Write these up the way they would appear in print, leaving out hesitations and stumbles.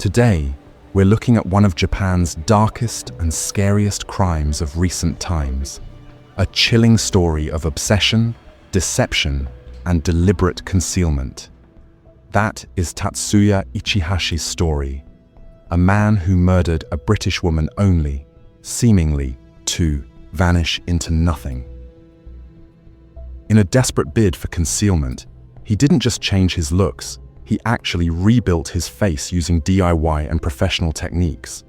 Today, we're looking at one of Japan's darkest and scariest crimes of recent times. A chilling story of obsession, deception, and deliberate concealment. That is Tatsuya Ichihashi's story. A man who murdered a British woman only, seemingly, to vanish into nothing. In a desperate bid for concealment, he didn't just change his looks, he actually rebuilt his face using DIY and professional techniques.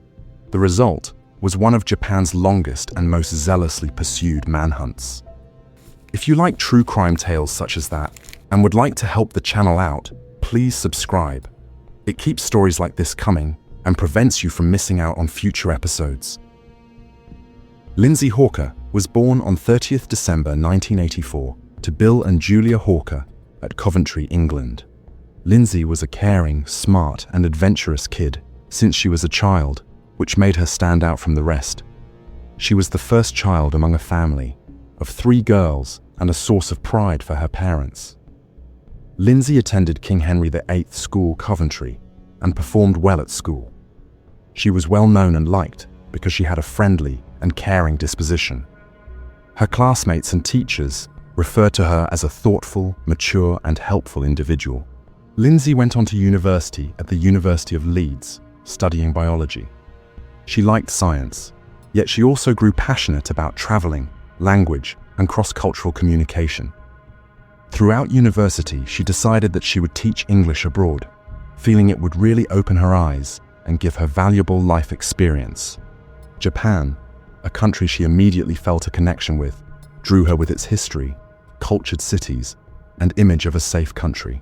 The result was one of Japan's longest and most zealously pursued manhunts. If you like true crime tales such as that, and would like to help the channel out, please subscribe. It keeps stories like this coming and prevents you from missing out on future episodes. Lindsay Hawker was born on 30th December 1984 to Bill and Julia Hawker at Coventry, England. Lindsay was a caring, smart, and adventurous kid since she was a child, which made her stand out from the rest. She was the first child among a family of 3 girls and a source of pride for her parents. Lindsay attended King Henry VIII School, Coventry, and performed well at school. She was well known and liked because she had a friendly and caring disposition. Her classmates and teachers referred to her as a thoughtful, mature, and helpful individual. Lindsay went on to university at the University of Leeds, studying biology. She liked science, yet she also grew passionate about traveling, language, and cross-cultural communication. Throughout university, she decided that she would teach English abroad, feeling it would really open her eyes and give her valuable life experience. Japan, a country she immediately felt a connection with, drew her with its history, cultured cities, and image of a safe country.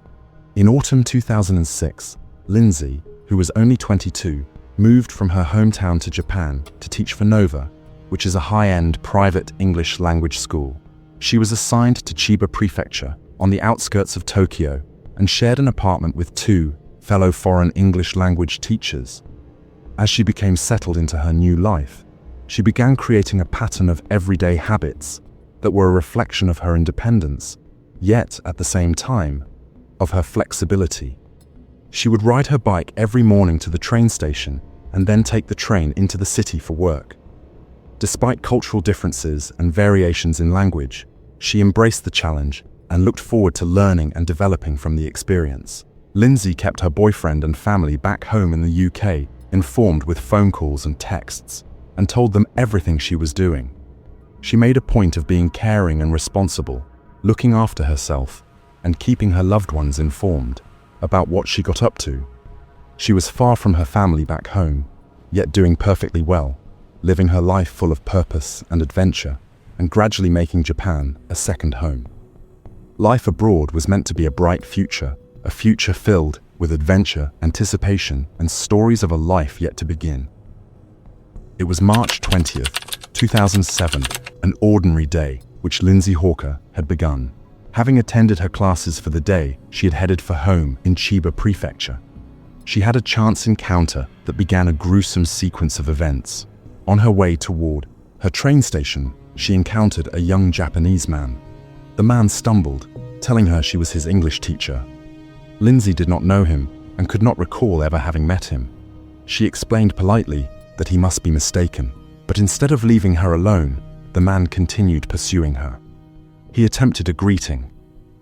In autumn 2006, Lindsay, who was only 22, moved from her hometown to Japan to teach for Nova, which is a high-end private English language school. She was assigned to Chiba Prefecture on the outskirts of Tokyo and shared an apartment with 2 fellow foreign English language teachers. As she became settled into her new life, she began creating a pattern of everyday habits that were a reflection of her independence, yet at the same time, of her flexibility. She would ride her bike every morning to the train station and then take the train into the city for work. Despite cultural differences and variations in language, she embraced the challenge and looked forward to learning and developing from the experience. Lindsay kept her boyfriend and family back home in the UK informed with phone calls and texts, and told them everything she was doing. She made a point of being caring and responsible, looking after herself, and keeping her loved ones informed about what she got up to. She was far from her family back home, yet doing perfectly well, living her life full of purpose and adventure, and gradually making Japan a second home. Life abroad was meant to be a bright future, a future filled with adventure, anticipation, and stories of a life yet to begin. It was March 20th, 2007, an ordinary day, which Lindsay Hawker had begun. Having attended her classes for the day, she had headed for home in Chiba Prefecture. She had a chance encounter that began a gruesome sequence of events. On her way toward her train station, she encountered a young Japanese man. The man stumbled, telling her she was his English teacher. Lindsay did not know him and could not recall ever having met him. She explained politely that he must be mistaken, but instead of leaving her alone, the man continued pursuing her. He attempted a greeting,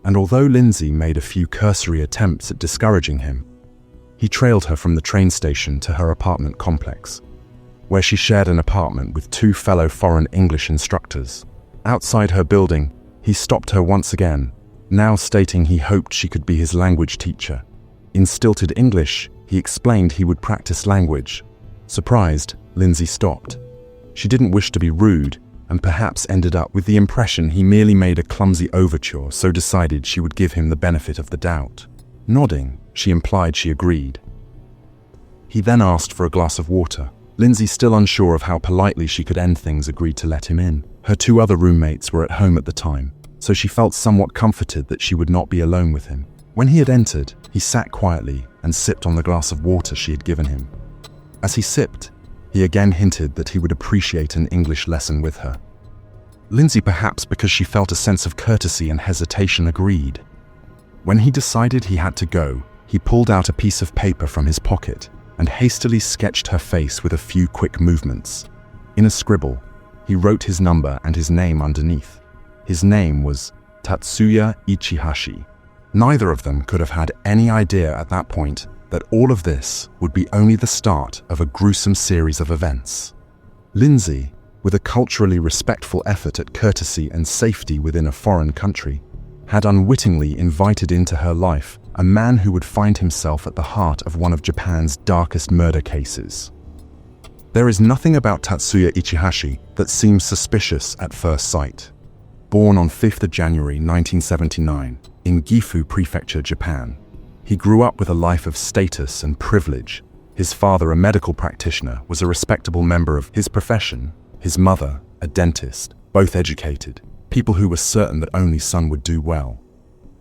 and although Lindsay made a few cursory attempts at discouraging him, he trailed her from the train station to her apartment complex, where she shared an apartment with 2 fellow foreign English instructors. Outside her building, he stopped her once again, now stating he hoped she could be his language teacher. In stilted English, he explained he would practice language. Surprised, Lindsay stopped. She didn't wish to be rude, and perhaps ended up with the impression he merely made a clumsy overture, so decided she would give him the benefit of the doubt. Nodding, she implied she agreed. He then asked for a glass of water. Lindsay, still unsure of how politely she could end things, agreed to let him in. Her 2 other roommates were at home at the time, so she felt somewhat comforted that she would not be alone with him. When he had entered, he sat quietly and sipped on the glass of water she had given him. As he sipped, he again hinted that he would appreciate an English lesson with her. Lindsay, perhaps because she felt a sense of courtesy and hesitation, agreed. When he decided he had to go, he pulled out a piece of paper from his pocket and hastily sketched her face with a few quick movements. In a scribble, he wrote his number and his name underneath. His name was Tatsuya Ichihashi. Neither of them could have had any idea at that point that all of this would be only the start of a gruesome series of events. Lindsay, with a culturally respectful effort at courtesy and safety within a foreign country, had unwittingly invited into her life a man who would find himself at the heart of one of Japan's darkest murder cases. There is nothing about Tatsuya Ichihashi that seems suspicious at first sight. Born on 5th of January 1979 in Gifu Prefecture, Japan, he grew up with a life of status and privilege. His father, a medical practitioner, was a respectable member of his profession. His mother, a dentist, both educated, people who were certain that only son would do well.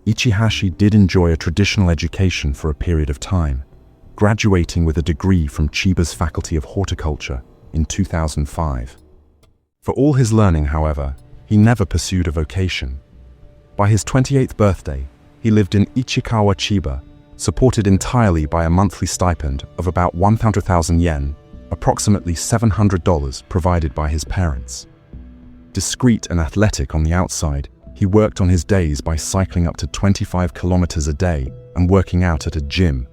Ichihashi did enjoy a traditional education for a period of time, graduating with a degree from Chiba's Faculty of Horticulture in 2005. For all his learning, however, he never pursued a vocation. By his 28th birthday, he lived in Ichikawa, Chiba, supported entirely by a monthly stipend of about 100,000 yen, approximately $700 provided by his parents. Discreet and athletic on the outside, he worked on his days by cycling up to 25 kilometers a day and working out at a gym.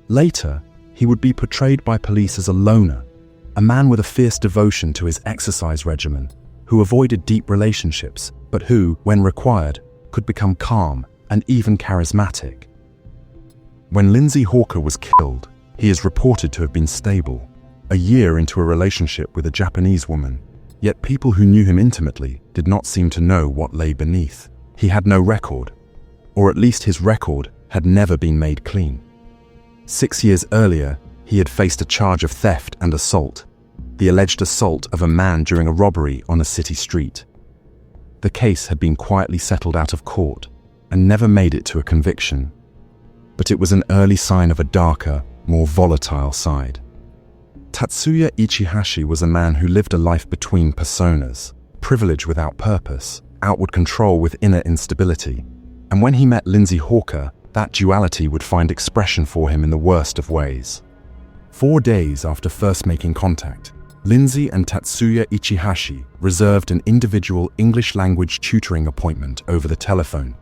Later, he would be portrayed by police as a loner, a man with a fierce devotion to his exercise regimen, who avoided deep relationships, but who, when required, could become calm and even charismatic. When Lindsay Hawker was killed, he is reported to have been stable, a year into a relationship with a Japanese woman. Yet people who knew him intimately did not seem to know what lay beneath. He had no record, or at least his record had never been made clean. 6 years earlier, he had faced a charge of theft and assault, the alleged assault of a man during a robbery on a city street. The case had been quietly settled out of court and never made it to a conviction. But it was an early sign of a darker, more volatile side. Tatsuya Ichihashi was a man who lived a life between personas, privilege without purpose, outward control with inner instability. And when he met Lindsay Hawker, that duality would find expression for him in the worst of ways. 4 days after first making contact, Lindsay and Tatsuya Ichihashi reserved an individual English language tutoring appointment over the telephone.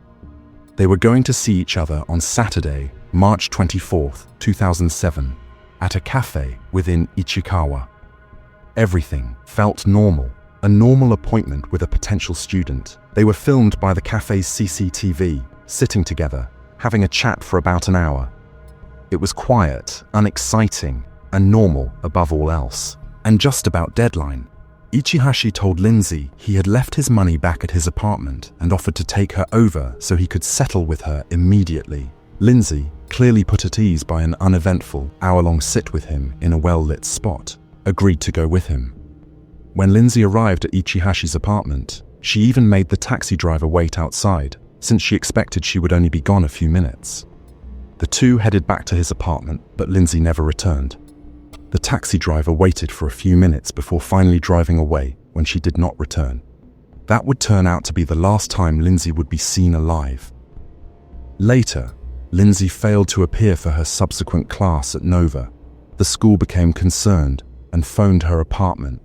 They were going to see each other on Saturday, March 24, 2007. At a cafe within Ichikawa. Everything felt normal, a normal appointment with a potential student. They were filmed by the cafe's CCTV, sitting together, having a chat for about an hour. It was quiet, unexciting, and normal above all else, and just about deadline. Ichihashi told Lindsay he had left his money back at his apartment and offered to take her over so he could settle with her immediately. Lindsay, clearly put at ease by an uneventful, hour-long sit with him in a well-lit spot, agreed to go with him. When Lindsay arrived at Ichihashi's apartment, she even made the taxi driver wait outside, since she expected she would only be gone a few minutes. The two headed back to his apartment, but Lindsay never returned. The taxi driver waited for a few minutes before finally driving away when she did not return. That would turn out to be the last time Lindsay would be seen alive. Later, Lindsay failed to appear for her subsequent class at Nova. The school became concerned and phoned her apartment.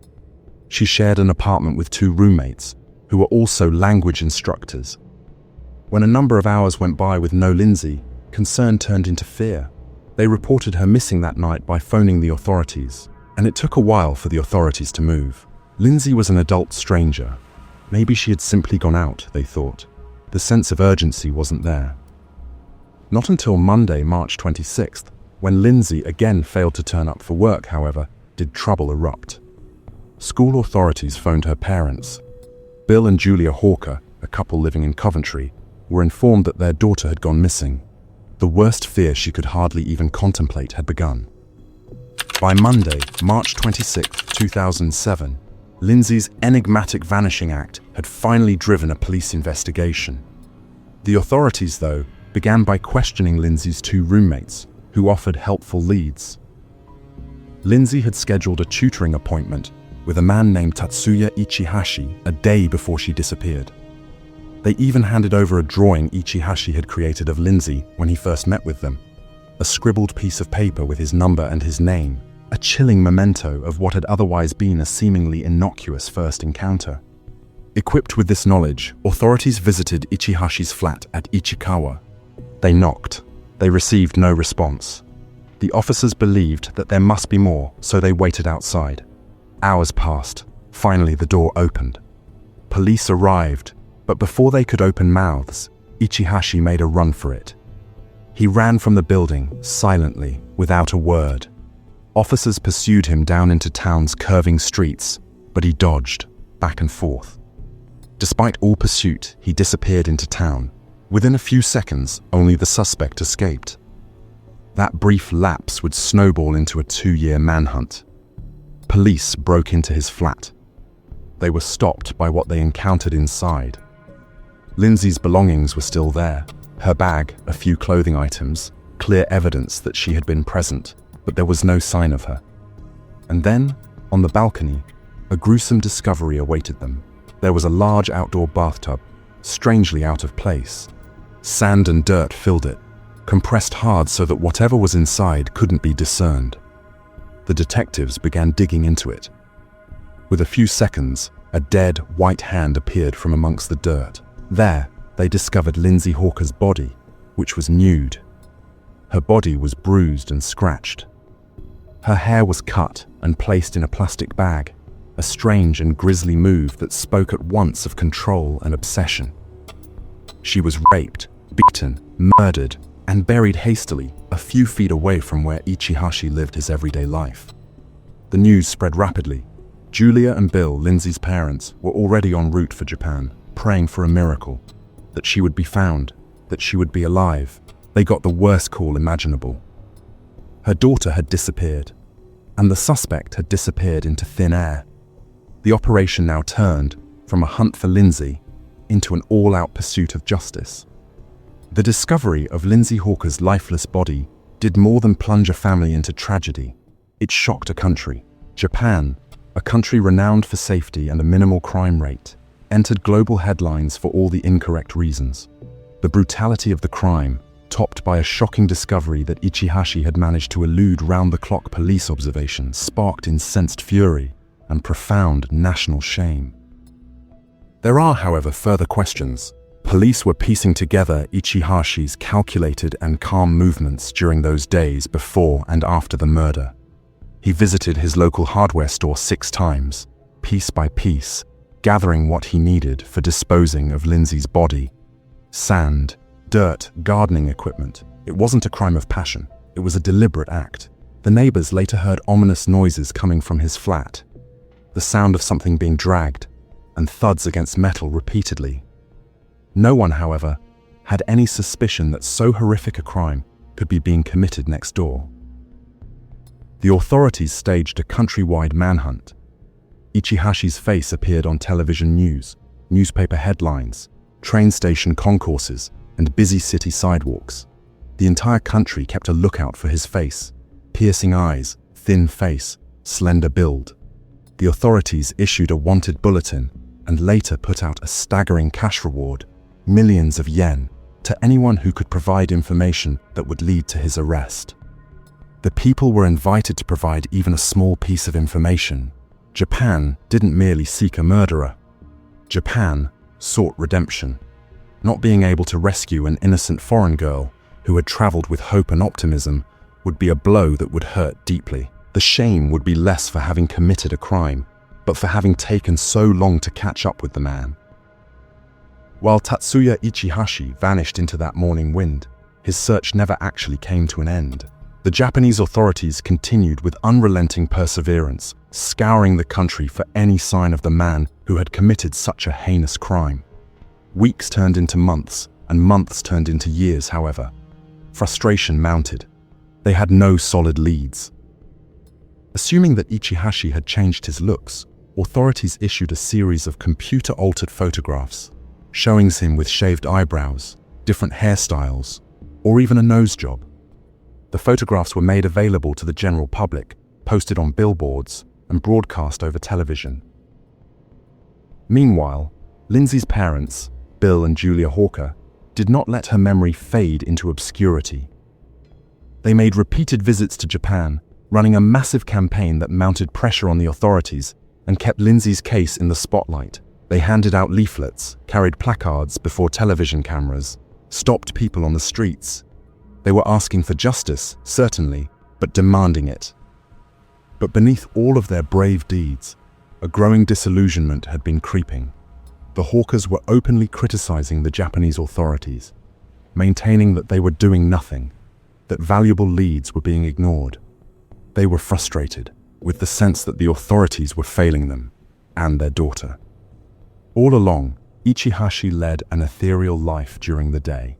She shared an apartment with 2 roommates, who were also language instructors. When a number of hours went by with no Lindsay, concern turned into fear. They reported her missing that night by phoning the authorities, and it took a while for the authorities to move. Lindsay was an adult stranger. Maybe she had simply gone out, they thought. The sense of urgency wasn't there. Not until Monday, March 26th, when Lindsay again failed to turn up for work, however, did trouble erupt. School authorities phoned her parents. Bill and Julia Hawker, a couple living in Coventry, were informed that their daughter had gone missing. The worst fear she could hardly even contemplate had begun. By Monday, March 26, 2007, Lindsay's enigmatic vanishing act had finally driven a police investigation. The authorities, though, began by questioning Lindsay's 2 roommates, who offered helpful leads. Lindsay had scheduled a tutoring appointment with a man named Tatsuya Ichihashi a day before she disappeared. They even handed over a drawing Ichihashi had created of Lindsay when he first met with them. a scribbled piece of paper with his number and his name, a chilling memento of what had otherwise been a seemingly innocuous first encounter. Equipped with this knowledge, authorities visited Ichihashi's flat at Ichikawa. They knocked. They received no response. The officers believed that there must be more, so they waited outside. Hours passed. Finally, the door opened. Police arrived, but before they could open mouths, Ichihashi made a run for it. He ran from the building, silently, without a word. Officers pursued him down into town's curving streets, but he dodged, back and forth. Despite all pursuit, he disappeared into town. Within a few seconds, only the suspect escaped. That brief lapse would snowball into a 2-year manhunt. Police broke into his flat. They were stopped by what they encountered inside. Lindsay's belongings were still there. Her bag, a few clothing items, clear evidence that she had been present, but there was no sign of her. And then, on the balcony, a gruesome discovery awaited them. There was a large outdoor bathtub, strangely out of place. Sand and dirt filled it, compressed hard so that whatever was inside couldn't be discerned. The detectives began digging into it. With a few seconds, a dead, white hand appeared from amongst the dirt. There, they discovered Lindsay Hawker's body, which was nude. Her body was bruised and scratched. Her hair was cut and placed in a plastic bag, a strange and grisly move that spoke at once of control and obsession. She was raped, beaten, murdered, and buried hastily a few feet away from where Ichihashi lived his everyday life. The news spread rapidly. Julia and Bill, Lindsay's parents, were already en route for Japan, praying for a miracle, that she would be found, that she would be alive. They got the worst call imaginable. Her daughter had disappeared, and the suspect had disappeared into thin air. The operation now turned from a hunt for Lindsay into an all-out pursuit of justice. The discovery of Lindsay Hawker's lifeless body did more than plunge a family into tragedy. It shocked a country. Japan, a country renowned for safety and a minimal crime rate, entered global headlines for all the incorrect reasons. The brutality of the crime, topped by a shocking discovery that Ichihashi had managed to elude round-the-clock police observation, sparked incensed fury and profound national shame. There are, however, further questions. Police were piecing together Ichihashi's calculated and calm movements during those days before and after the murder. He visited his local hardware store 6 times, piece by piece, gathering what he needed for disposing of Lindsay's body. Sand, dirt, gardening equipment. It wasn't a crime of passion. It was a deliberate act. The neighbors later heard ominous noises coming from his flat, the sound of something being dragged, and thuds against metal repeatedly. No one, however, had any suspicion that so horrific a crime could be being committed next door. The authorities staged a countrywide manhunt. Ichihashi's face appeared on television news, newspaper headlines, train station concourses, and busy city sidewalks. The entire country kept a lookout for his face. Piercing eyes, thin face, slender build. The authorities issued a wanted bulletin and later put out a staggering cash reward, millions of yen, to anyone who could provide information that would lead to his arrest. The people were invited to provide even a small piece of information. Japan didn't merely seek a murderer. Japan sought redemption. Not being able to rescue an innocent foreign girl who had traveled with hope and optimism would be a blow that would hurt deeply. The shame would be less for having committed a crime, but for having taken so long to catch up with the man. While Tatsuya Ichihashi vanished into that morning wind, his search never actually came to an end. The Japanese authorities continued with unrelenting perseverance, scouring the country for any sign of the man who had committed such a heinous crime. Weeks turned into months, and months turned into years, however. Frustration mounted. They had no solid leads. Assuming that Ichihashi had changed his looks, authorities issued a series of computer-altered photographs, showing him with shaved eyebrows, different hairstyles, or even a nose job. The photographs were made available to the general public, posted on billboards, and broadcast over television. Meanwhile, Lindsay's parents, Bill and Julia Hawker, did not let her memory fade into obscurity. They made repeated visits to Japan, running a massive campaign that mounted pressure on the authorities and kept Lindsay's case in the spotlight. They handed out leaflets, carried placards before television cameras, stopped people on the streets. They were asking for justice, certainly, but demanding it. But beneath all of their brave deeds, a growing disillusionment had been creeping. The Hawkers were openly criticizing the Japanese authorities, maintaining that they were doing nothing, that valuable leads were being ignored. They were frustrated with the sense that the authorities were failing them and their daughter. All along, Ichihashi led an ethereal life during the day.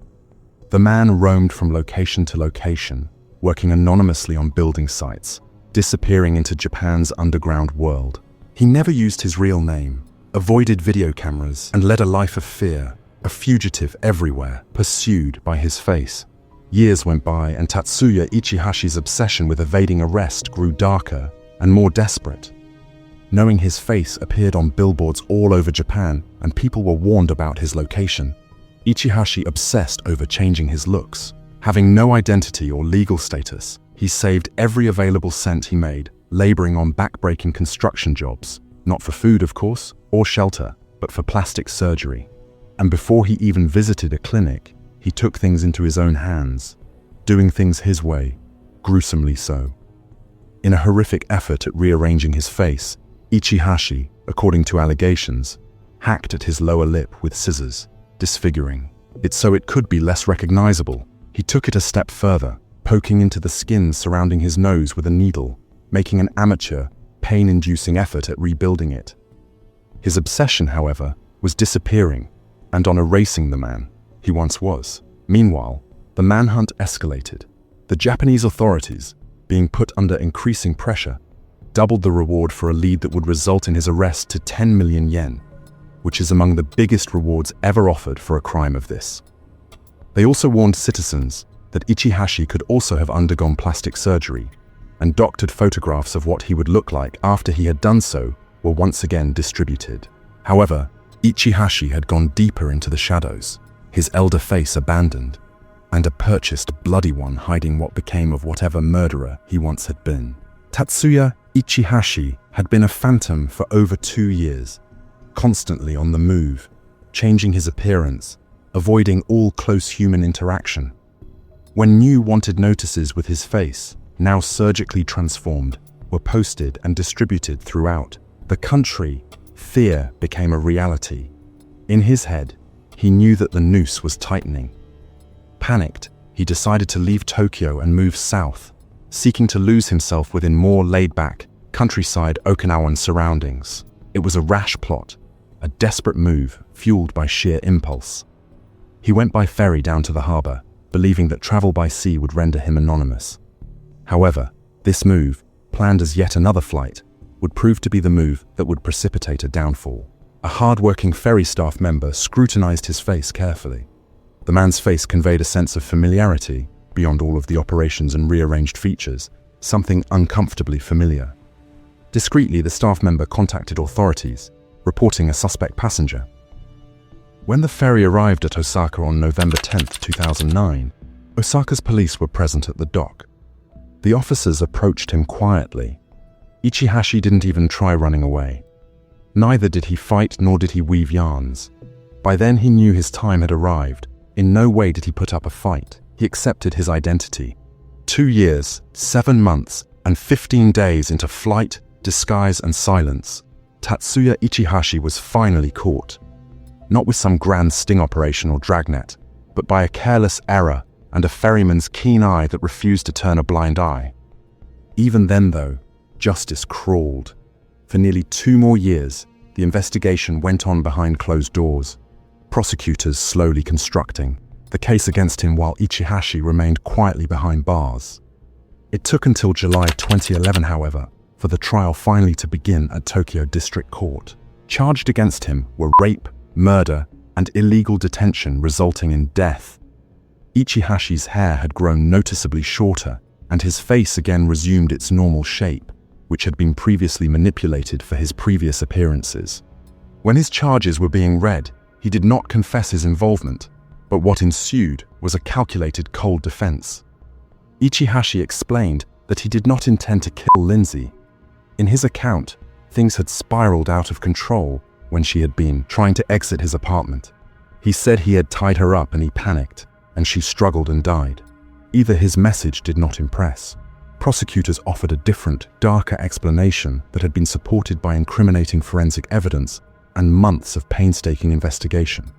The man roamed from location to location, working anonymously on building sites, disappearing into Japan's underground world. He never used his real name, avoided video cameras, and led a life of fear, a fugitive everywhere, pursued by his face. Years went by, and Tatsuya Ichihashi's obsession with evading arrest grew darker and more desperate. Knowing his face appeared on billboards all over Japan, and people were warned about his location, Ichihashi obsessed over changing his looks. Having no identity or legal status, he saved every available cent he made, laboring on back-breaking construction jobs, not for food, of course, or shelter, but for plastic surgery. And before he even visited a clinic, he took things into his own hands, doing things his way, gruesomely so. In a horrific effort at rearranging his face, Ichihashi, according to allegations, hacked at his lower lip with scissors, disfiguring it so it could be less recognizable. He took it a step further, poking into the skin surrounding his nose with a needle, making an amateur, pain-inducing effort at rebuilding it. His obsession, however, was disappearing and on erasing the man he once was. Meanwhile, the manhunt escalated. The Japanese authorities, being put under increasing pressure, doubled the reward for a lead that would result in his arrest to 10 million yen, which is among the biggest rewards ever offered for a crime of this. They also warned citizens that Ichihashi could also have undergone plastic surgery, and doctored photographs of what he would look like after he had done so were once again distributed. However, Ichihashi had gone deeper into the shadows, his elder face abandoned, and a purchased bloody one hiding what became of whatever murderer he once had been. Tatsuya Ichihashi had been a phantom for over 2 years, constantly on the move, changing his appearance, avoiding all close human interaction. When new wanted notices with his face, now surgically transformed, were posted and distributed throughout the country, fear became a reality. In his head, he knew that the noose was tightening. Panicked, he decided to leave Tokyo and move south, seeking to lose himself within more laid-back, countryside Okinawan surroundings. It was a rash plot, a desperate move fueled by sheer impulse. He went by ferry down to the harbor, believing that travel by sea would render him anonymous. However, this move, planned as yet another flight, would prove to be the move that would precipitate a downfall. A hard-working ferry staff member scrutinized his face carefully. The man's face conveyed a sense of familiarity, beyond all of the operations and rearranged features, something uncomfortably familiar. Discreetly, the staff member contacted authorities, reporting a suspect passenger. When the ferry arrived at Osaka on November 10, 2009, Osaka's police were present at the dock. The officers approached him quietly. Ichihashi didn't even try running away. Neither did he fight nor did he weave yarns. By then he knew his time had arrived. In no way did he put up a fight. He accepted his identity. 2 years, 7 months, and 15 days into flight, disguise, and silence, Tatsuya Ichihashi was finally caught. Not with some grand sting operation or dragnet, but by a careless error and a ferryman's keen eye that refused to turn a blind eye. Even then, though, justice crawled. For nearly 2 more years, the investigation went on behind closed doors, prosecutors slowly constructing the case against him while Ichihashi remained quietly behind bars. It took until July 2011, however, for the trial finally to begin at Tokyo District Court. Charged against him were rape, murder, and illegal detention resulting in death. Ichihashi's hair had grown noticeably shorter, and his face again resumed its normal shape, which had been previously manipulated for his previous appearances. When his charges were being read, he did not confess his involvement, but what ensued was a calculated cold defense. Ichihashi explained that he did not intend to kill Lindsay. In his account, things had spiraled out of control when she had been trying to exit his apartment. He said he had tied her up and he panicked, and she struggled and died. Either his message did not impress. Prosecutors offered a different, darker explanation that had been supported by incriminating forensic evidence and months of painstaking investigation.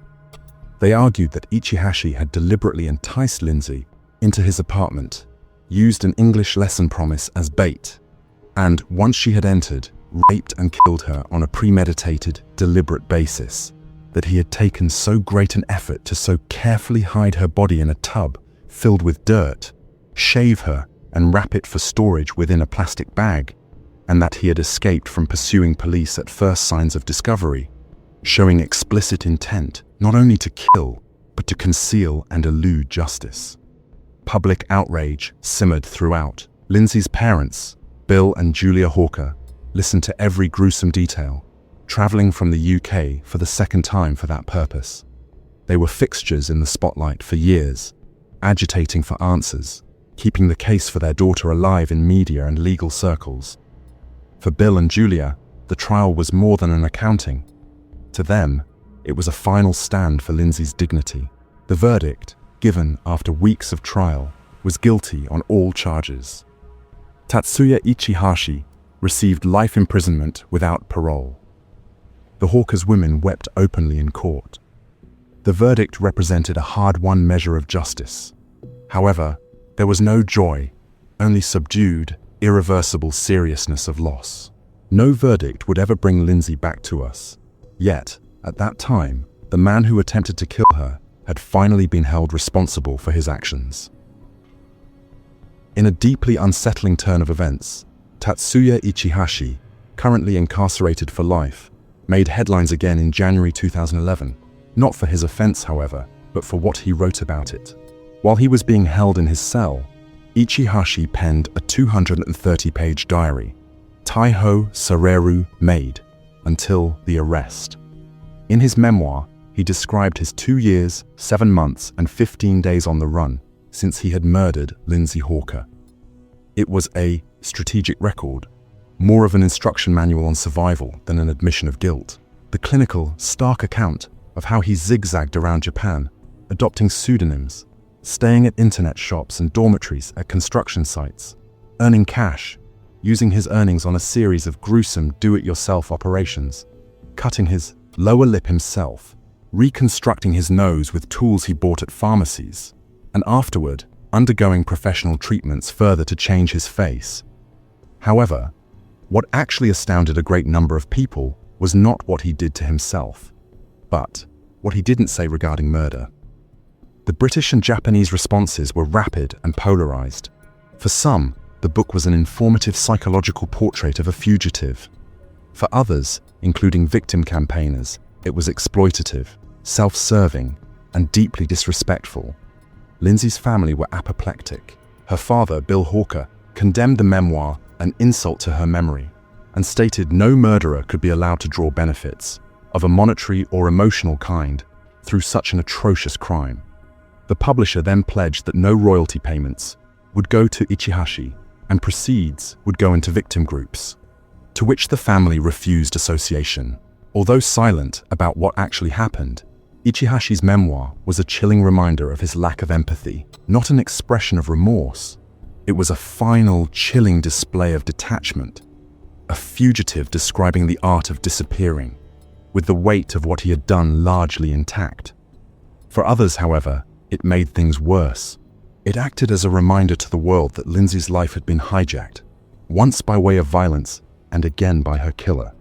They argued that Ichihashi had deliberately enticed Lindsay into his apartment, used an English lesson promise as bait, and once she had entered, raped and killed her on a premeditated, deliberate basis, that he had taken so great an effort to so carefully hide her body in a tub filled with dirt, shave her, and wrap it for storage within a plastic bag, and that he had escaped from pursuing police at first signs of discovery, showing explicit intent not only to kill, but to conceal and elude justice. Public outrage simmered throughout. Lindsay's parents, Bill and Julia Hawker, listened to every gruesome detail, traveling from the UK for the second time for that purpose. They were fixtures in the spotlight for years, agitating for answers, keeping the case for their daughter alive in media and legal circles. For Bill and Julia, the trial was more than an accounting. To them, it was a final stand for Lindsay's dignity. The verdict, given after weeks of trial, was guilty on all charges. Tatsuya Ichihashi received life imprisonment without parole. The Hawkers' women wept openly in court. The verdict represented a hard-won measure of justice. However, there was no joy, only subdued, irreversible seriousness of loss. No verdict would ever bring Lindsay back to us. Yet, at that time, the man who attempted to kill her had finally been held responsible for his actions. In a deeply unsettling turn of events, Tatsuya Ichihashi, currently incarcerated for life, made headlines again in January 2011, not for his offense, however, but for what he wrote about it. While he was being held in his cell, Ichihashi penned a 230-page diary, Taiho Sareru Maid, until the arrest. In his memoir, he described his 2 years, 7 months, and 15 days on the run since he had murdered Lindsay Hawker. It was a strategic record, more of an instruction manual on survival than an admission of guilt. The clinical, stark account of how he zigzagged around Japan, adopting pseudonyms, staying at internet shops and dormitories at construction sites, earning cash, using his earnings on a series of gruesome do-it-yourself operations, cutting his lower lip himself, reconstructing his nose with tools he bought at pharmacies, and afterward undergoing professional treatments further to change his face. However, what actually astounded a great number of people was not what he did to himself, but what he didn't say regarding murder. The British and Japanese responses were rapid and polarized. For some, the book was an informative psychological portrait of a fugitive. For others, including victim campaigners, it was exploitative, self-serving, and deeply disrespectful. Lindsay's family were apoplectic. Her father, Bill Hawker, condemned the memoir an insult to her memory and stated no murderer could be allowed to draw benefits, of a monetary or emotional kind, through such an atrocious crime. The publisher then pledged that no royalty payments would go to Ichihashi and proceeds would go into victim groups, to which the family refused association. Although silent about what actually happened, Ichihashi's memoir was a chilling reminder of his lack of empathy, not an expression of remorse. It was a final, chilling display of detachment, a fugitive describing the art of disappearing, with the weight of what he had done largely intact. For others, however, it made things worse. It acted as a reminder to the world that Lindsay's life had been hijacked, once by way of violence and again by her killer.